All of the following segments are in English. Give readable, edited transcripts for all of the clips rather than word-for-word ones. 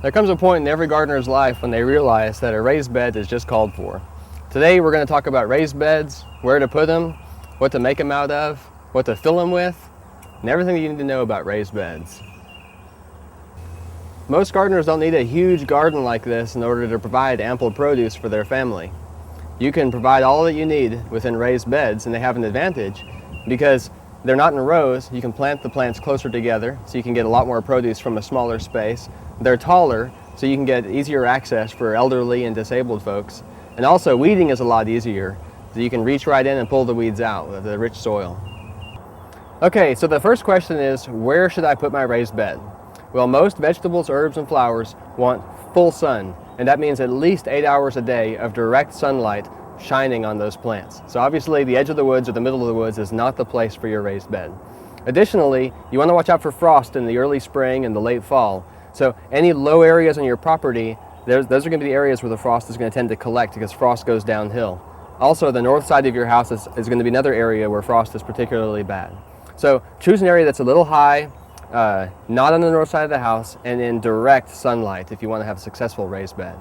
There comes a point in every gardener's life when they realize that a raised bed is just called for. Today we're going to talk about raised beds, where to put them, what to make them out of, what to fill them with, and everything you need to know about raised beds. Most gardeners don't need a huge garden like this in order to provide ample produce for their family. You can provide all that you need within raised beds, and they have an advantage because they're not in rows. You can plant the plants closer together so you can get a lot more produce from a smaller space. They're taller so you can get easier access for elderly and disabled folks. And also weeding is a lot easier, so you can reach right in and pull the weeds out of the rich soil. Okay, so the first question is, where should I put my raised bed? Well, most vegetables, herbs, and flowers want full sun, and that means at least 8 hours a day of direct sunlight shining on those plants. So obviously the edge of the woods or the middle of the woods is not the place for your raised bed. Additionally, you want to watch out for frost in the early spring and the late fall. So any low areas on your property, those are going to be the areas where the frost is going to tend to collect because frost goes downhill. Also, the north side of your house is going to be another area where frost is particularly bad. So choose an area that's a little high, not on the north side of the house, and in direct sunlight if you want to have a successful raised bed.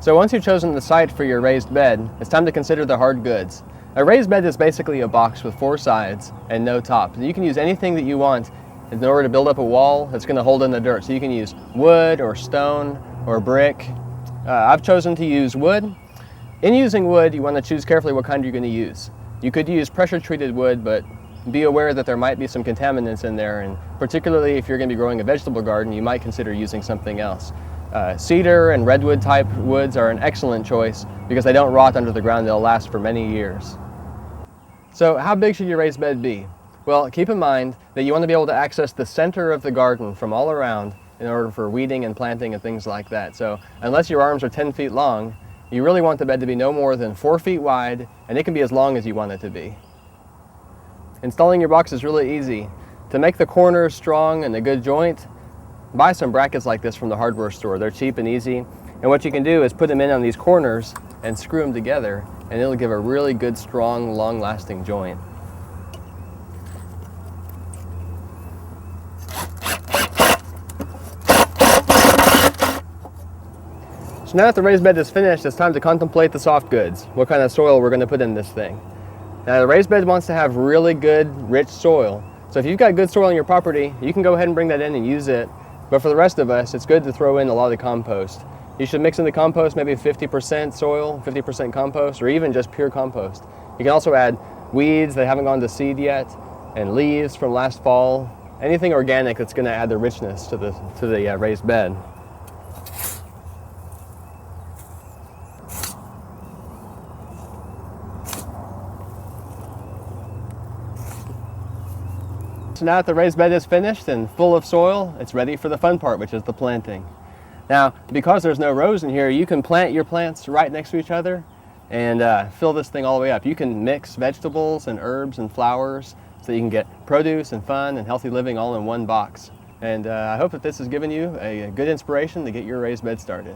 So once you've chosen the site for your raised bed, it's time to consider the hard goods. A raised bed is basically a box with 4 sides and no top. You can use anything that you want in order to build up a wall that's going to hold in the dirt. So you can use wood or stone or brick. I've chosen to use wood. In using wood, you want to choose carefully what kind you're going to use. You could use pressure-treated wood, but be aware that there might be some contaminants in there, and particularly if you're going to be growing a vegetable garden, you might consider using something else. Cedar and redwood type woods are an excellent choice because they don't rot under the ground. They'll last for many years. So how big should your raised bed be? Well, keep in mind that you want to be able to access the center of the garden from all around in order for weeding and planting and things like that. So unless your arms are 10 feet long, you really want the bed to be no more than 4 feet wide, and it can be as long as you want it to be. Installing your box is really easy. To make the corners strong and a good joint, buy some brackets like this from the hardware store. They're cheap and easy. And what you can do is put them in on these corners and screw them together, and it'll give a really good, strong, long-lasting joint. So now that the raised bed is finished, it's time to contemplate the soft goods. What kind of soil we're going to put in this thing. Now the raised bed wants to have really good, rich soil. So if you've got good soil on your property, you can go ahead and bring that in and use it. But for the rest of us, it's good to throw in a lot of compost. You should mix in the compost maybe 50% soil, 50% compost, or even just pure compost. You can also add weeds that haven't gone to seed yet, and leaves from last fall. Anything organic that's going to add the richness to the raised bed. So now that the raised bed is finished and full of soil, it's ready for the fun part, which is the planting. Now, because there's no rows in here, you can plant your plants right next to each other and fill this thing all the way up. You can mix vegetables and herbs and flowers so you can get produce and fun and healthy living all in one box. And I hope that this has given you a good inspiration to get your raised bed started.